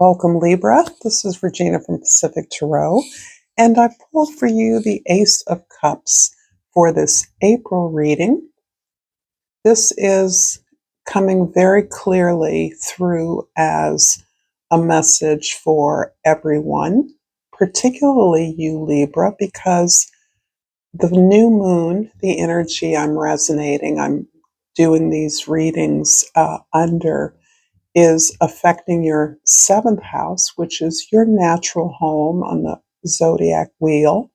Welcome, Libra. This is Regina from Pacific Tarot, and I pulled for you the Ace of Cups for this April reading. This is coming very clearly through as a message for everyone, particularly you, Libra, because the new moon, the energy I'm doing these readings under, is affecting your seventh house, which is your natural home on the zodiac wheel.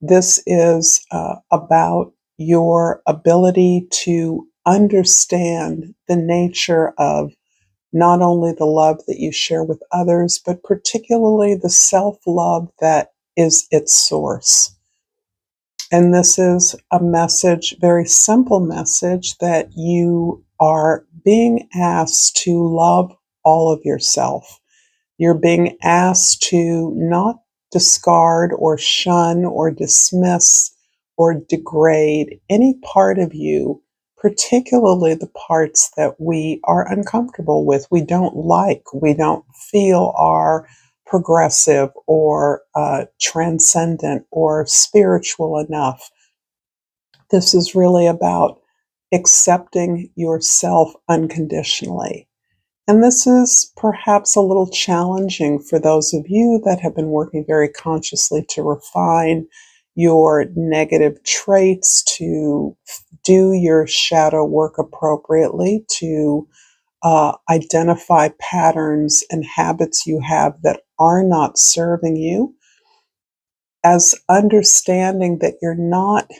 This is about your ability to understand the nature of not only the love that you share with others, but particularly the self-love that is its source. And this is a message, very simple message, that you are being asked to love all of yourself. You're being asked to not discard or shun or dismiss or degrade any part of you, particularly the parts that we are uncomfortable with, we don't like, we don't feel are progressive or transcendent or spiritual enough. This is really about accepting yourself unconditionally. And this is perhaps a little challenging for those of you that have been working very consciously to refine your negative traits, to do your shadow work appropriately, to identify patterns and habits you have that are not serving you, as understanding that you're not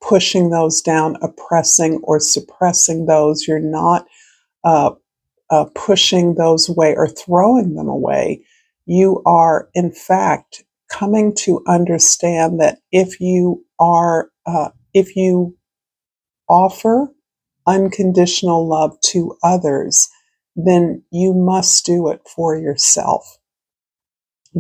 pushing those down, oppressing or suppressing those. You're not pushing those away or throwing them away. You are, in fact, coming to understand that if you offer unconditional love to others, then you must do it for yourself,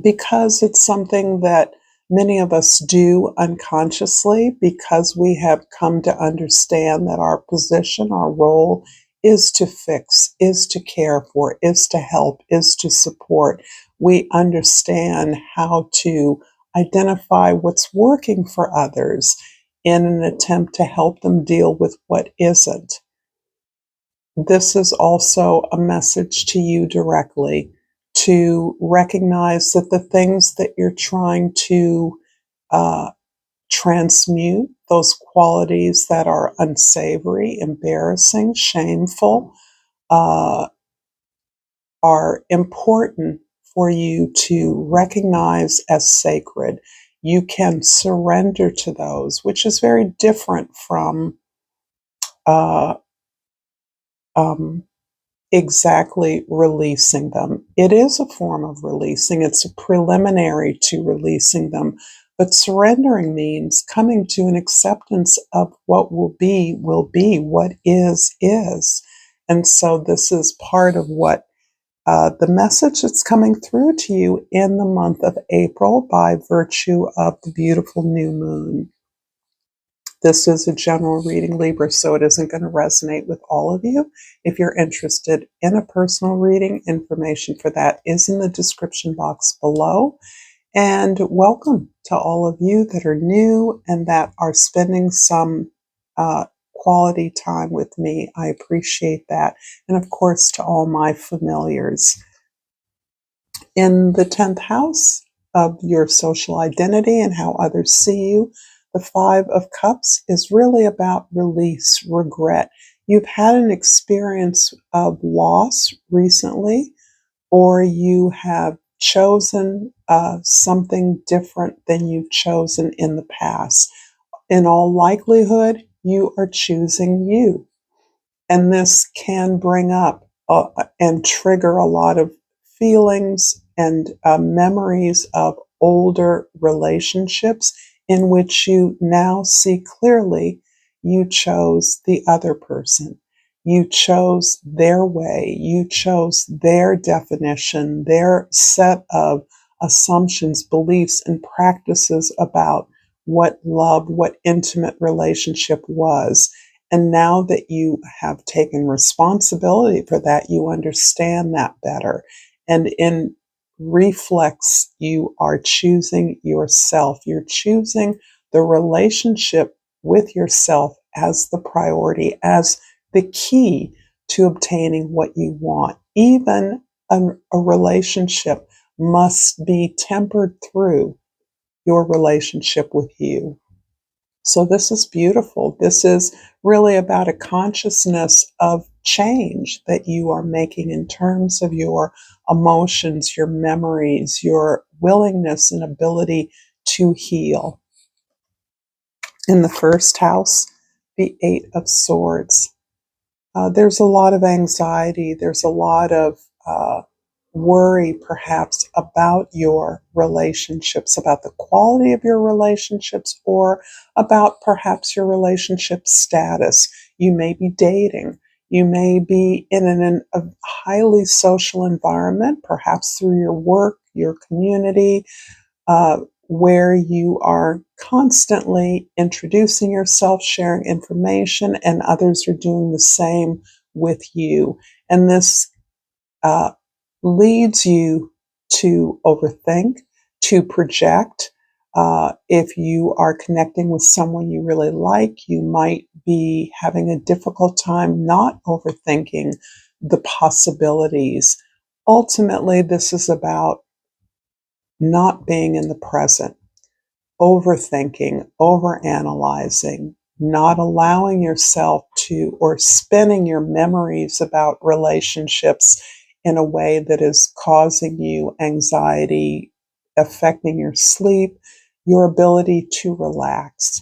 because it's something that many of us do unconsciously, because we have come to understand that our position, our role is to fix, is to care for, is to help, is to support. We understand how to identify what's working for others in an attempt to help them deal with what isn't. This is also a message to you directly, to recognize that the things that you're trying to transmute, those qualities that are unsavory, embarrassing, shameful, are important for you to recognize as sacred. You can surrender to those, which is very different from exactly releasing them. It is a form of releasing. It's a preliminary to releasing them. But surrendering means coming to an acceptance of what will be, what is. And so this is part of what the message that's coming through to you in the month of April by virtue of the beautiful new moon. This is a general reading, Libra, so it isn't going to resonate with all of you. If you're interested in a personal reading, information for that is in the description box below. And welcome to all of you that are new and that are spending some quality time with me. I appreciate that. And of course, to all my familiars. In the 10th house of your social identity and how others see you, the Five of Cups is really about release, regret. You've had an experience of loss recently, or you have chosen something different than you've chosen in the past. In all likelihood, you are choosing you. And this can bring up and trigger a lot of feelings and memories of older relationships in which you now see clearly you chose the other person. You chose their way. You chose their definition, their set of assumptions, beliefs, and practices about what love, what intimate relationship was. And now that you have taken responsibility for that, you understand that better. And in reflex, you are choosing yourself. You're choosing the relationship with yourself as the priority, as the key to obtaining what you want. Even a relationship must be tempered through your relationship with you. So this is beautiful. This is really about a consciousness of change that you are making in terms of your emotions, your memories, your willingness and ability to heal. In the first house, the Eight of Swords. There's a lot of anxiety. There's a lot of worry, perhaps, about your relationships, about the quality of your relationships, or about perhaps your relationship status. You may be dating. You may be in a highly social environment, perhaps through your work, your community, where you are constantly introducing yourself, sharing information, and others are doing the same with you. And this uh, leads you to overthink, to project. If you are connecting with someone you really like, you might be having a difficult time not overthinking the possibilities. Ultimately, this is about not being in the present, overthinking, overanalyzing, not allowing yourself to, or spinning your memories about relationships in a way that is causing you anxiety, affecting your sleep, your ability to relax.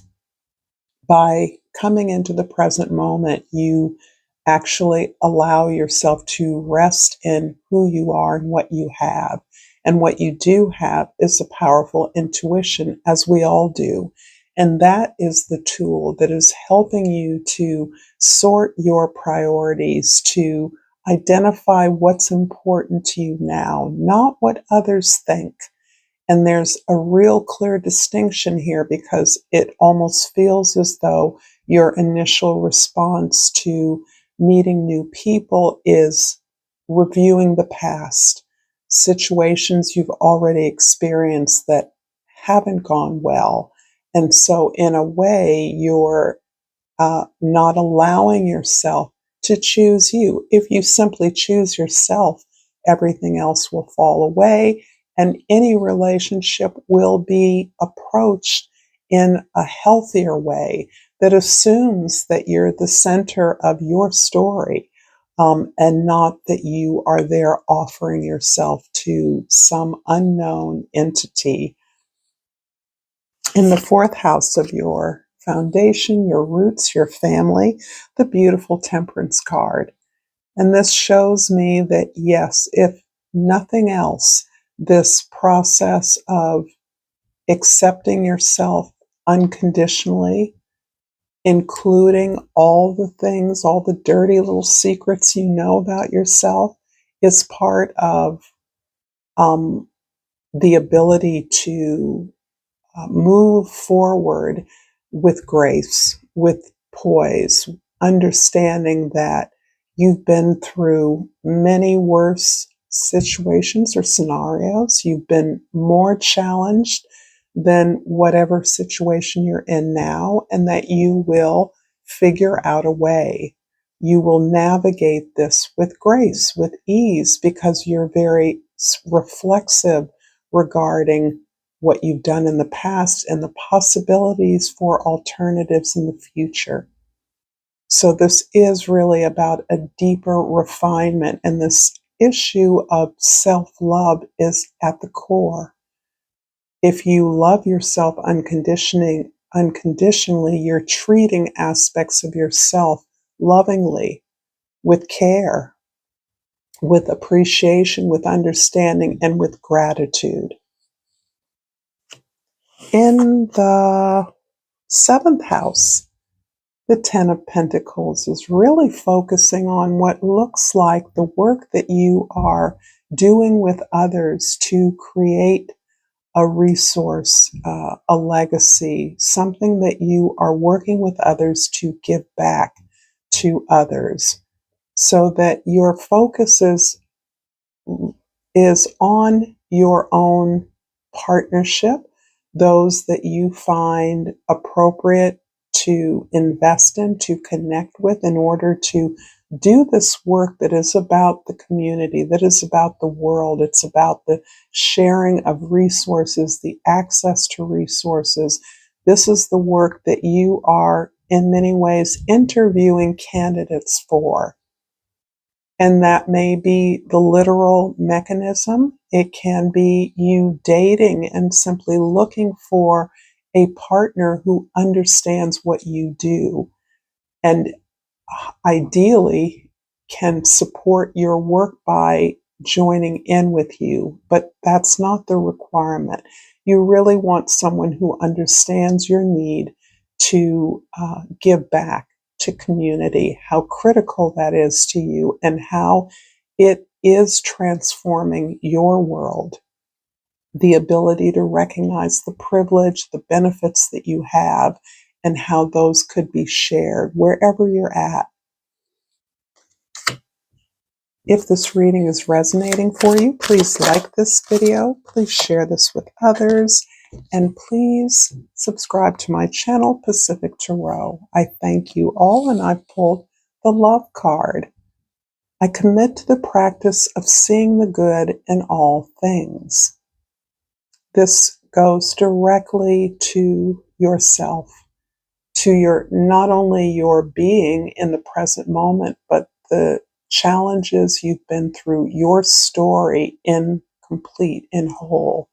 By coming into the present moment, you actually allow yourself to rest in who you are and what you have. And what you do have is a powerful intuition, as we all do. And that is the tool that is helping you to sort your priorities, to identify what's important to you now, not what others think. And there's a real clear distinction here, because it almost feels as though your initial response to meeting new people is reviewing the past, situations you've already experienced that haven't gone well. And so, in a way, you're not allowing yourself to choose you. If you simply choose yourself, everything else will fall away, and any relationship will be approached in a healthier way that assumes that you're the center of your story, and not that you are there offering yourself to some unknown entity. In the fourth house of your foundation, your roots, your family, the beautiful Temperance card. And this shows me that, yes, if nothing else, this process of accepting yourself unconditionally, including all the things, all the dirty little secrets you know about yourself, is part of um, the ability to move forward with grace, with poise, understanding that you've been through many worse situations or scenarios. You've been more challenged than whatever situation you're in now, and that you will figure out a way. You will navigate this with grace, with ease, because you're very reflexive regarding what you've done in the past and the possibilities for alternatives in the future. So this is really about a deeper refinement, and this issue of self-love is at the core. If you love yourself unconditionally, you're treating aspects of yourself lovingly, with care, with appreciation, with understanding, and with gratitude. In the seventh house, the Ten of Pentacles is really focusing on what looks like the work that you are doing with others to create a resource, a legacy, something that you are working with others to give back to others, so that your focus is is on your own partnership, those that you find appropriate to invest in, to connect with in order to do this work that is about the community, that is about the world. It's about the sharing of resources, the access to resources. This is the work that you are, in many ways, interviewing candidates for. And that may be the literal mechanism. It can be you dating and simply looking for a partner who understands what you do and ideally can support your work by joining in with you. But that's not the requirement. You really want someone who understands your need to give back to community, how critical that is to you, and how it is transforming your world. The ability to recognize the privilege, the benefits that you have, and how those could be shared wherever you're at. If this reading is resonating for you, please like this video, please share this with others, and please subscribe to my channel, Pacific Tarot. I thank you all, and I've pulled the Love card. I commit to the practice of seeing the good in all things. This goes directly to yourself, to your not only your being in the present moment, but the challenges you've been through, your story in complete, in whole.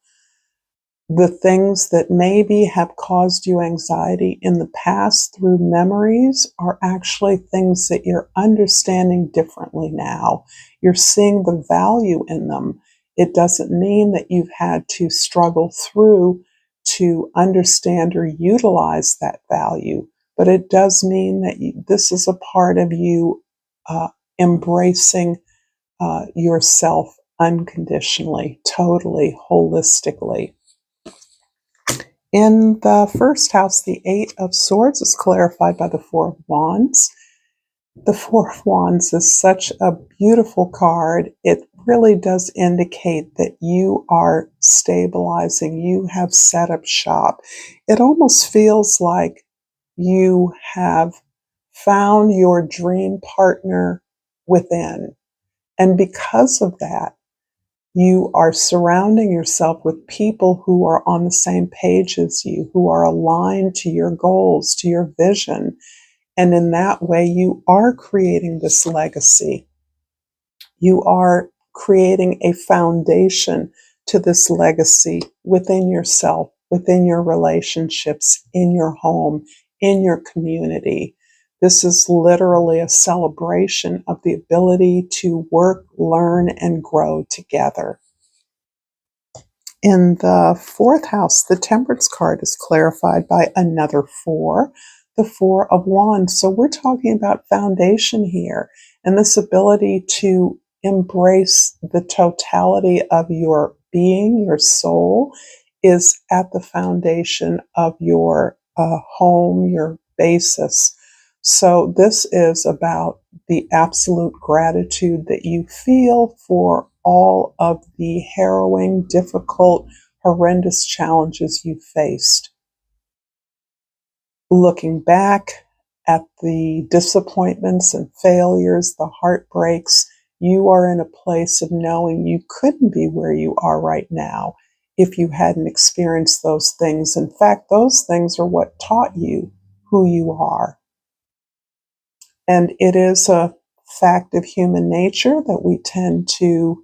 The things that maybe have caused you anxiety in the past through memories are actually things that you're understanding differently now. You're seeing the value in them. It doesn't mean that you've had to struggle through to understand or utilize that value, but it does mean that this is a part of you embracing yourself unconditionally, totally, holistically. In the first house, the Eight of Swords is clarified by the Four of Wands. The Four of Wands is such a beautiful card. It really does indicate that you are stabilizing. You have set up shop. It almost feels like you have found your dream partner within. And because of that, you are surrounding yourself with people who are on the same page as you, who are aligned to your goals, to your vision. And in that way, you are creating this legacy. You are creating a foundation to this legacy within yourself, within your relationships, in your home, in your community. This is literally a celebration of the ability to work, learn, and grow together. In the fourth house, the Temperance card is clarified by another four, the Four of Wands. So we're talking about foundation here, and this ability to embrace the totality of your being, your soul, is at the foundation of your home, your basis. So this is about the absolute gratitude that you feel for all of the harrowing, difficult, horrendous challenges you faced. Looking back at the disappointments and failures, the heartbreaks, you are in a place of knowing you couldn't be where you are right now if you hadn't experienced those things. In fact, those things are what taught you who you are. And it is a fact of human nature that we tend to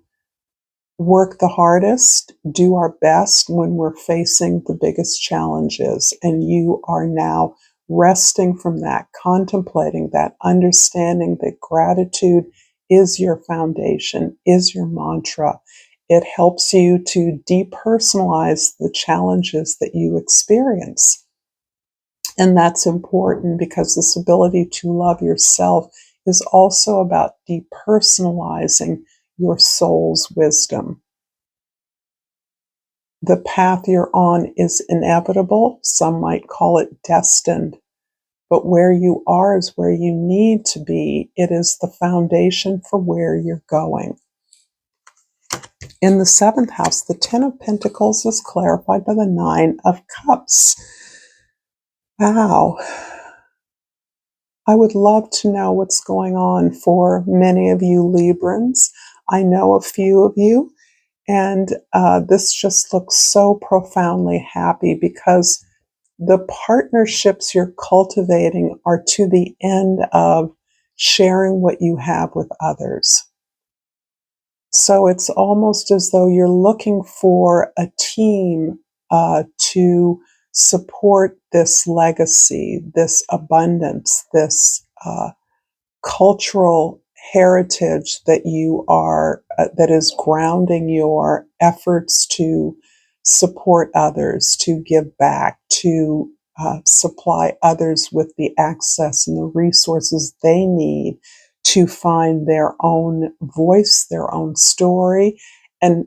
work the hardest, do our best when we're facing the biggest challenges. And you are now resting from that, contemplating that, understanding that gratitude is your foundation, is your mantra. It helps you to depersonalize the challenges that you experience. And that's important because this ability to love yourself is also about depersonalizing your soul's wisdom. The path you're on is inevitable. Some might call it destined. But where you are is where you need to be. It is the foundation for where you're going. In the 7th house, the 10 of Pentacles is clarified by the 9 of Cups. Wow. I would love to know what's going on for many of you Librans. I know a few of you, and this just looks so profoundly happy because the partnerships you're cultivating are to the end of sharing what you have with others. So it's almost as though you're looking for a team to support this legacy, this abundance, this cultural heritage that you are, that is grounding your efforts to support others, to give back, to supply others with the access and the resources they need to find their own voice, their own story, and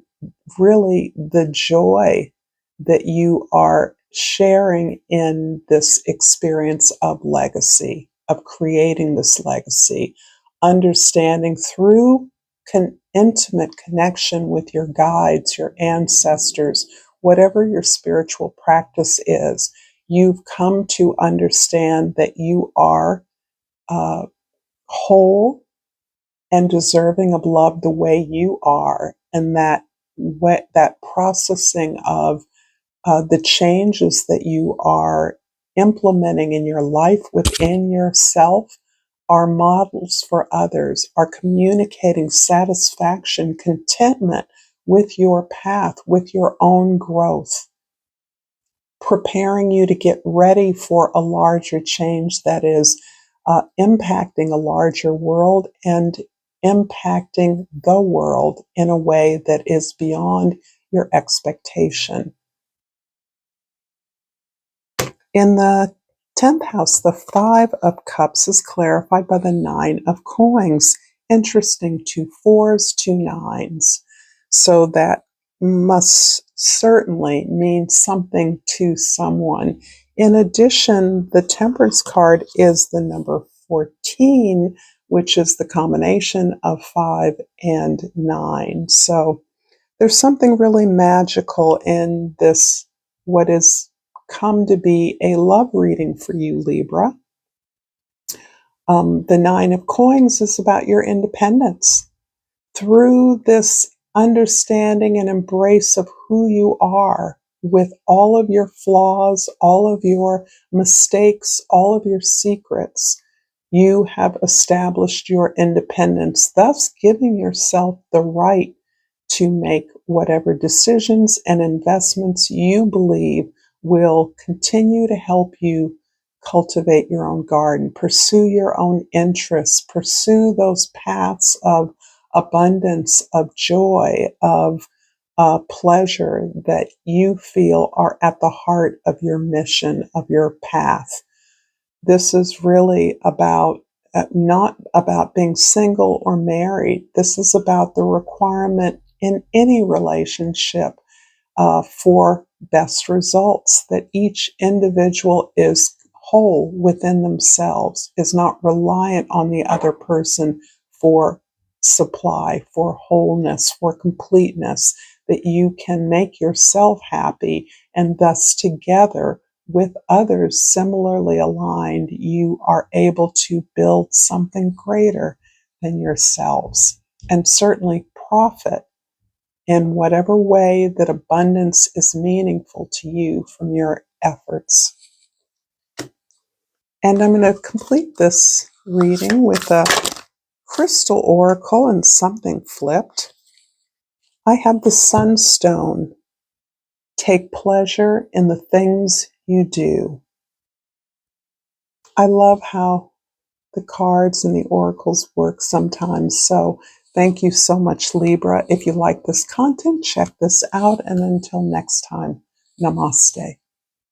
really the joy that you are sharing in this experience of legacy, of creating this legacy, understanding through intimate connection with your guides, your ancestors, whatever your spiritual practice is, you've come to understand that you are whole and deserving of love the way you are, and that that processing of the changes that you are implementing in your life within yourself are models for others, are communicating satisfaction, contentment with your path, with your own growth, preparing you to get ready for a larger change that is impacting a larger world and impacting the world in a way that is beyond your expectation. In the 10th house, the 5 of Cups is clarified by the 9 of Coins. Interesting, 2 4s, 2 9s. So that must certainly mean something to someone. In addition, the Temperance card is the number 14, which is the combination of 5 and 9. So there's something really magical in this, what is come to be a love reading for you, Libra. The 9 of Coins is about your independence. Through this understanding and embrace of who you are, with all of your flaws, all of your mistakes, all of your secrets, you have established your independence, thus giving yourself the right to make whatever decisions and investments you believe will continue to help you cultivate your own garden, pursue your own interests, pursue those paths of abundance, of joy, of pleasure that you feel are at the heart of your mission, of your path. This is really about not about being single or married. This is about the requirement in any relationship for best results, that each individual is whole within themselves, is not reliant on the other person for supply, for wholeness, for completeness, that you can make yourself happy, and thus together with others similarly aligned, you are able to build something greater than yourselves, and certainly profit in whatever way that abundance is meaningful to you from your efforts. And I'm going to complete this reading with a crystal oracle and something flipped. I have the Sunstone. Take pleasure in the things you do. I love how the cards and the oracles work sometimes. So thank you so much, Libra. If you like this content, check this out. And until next time, namaste.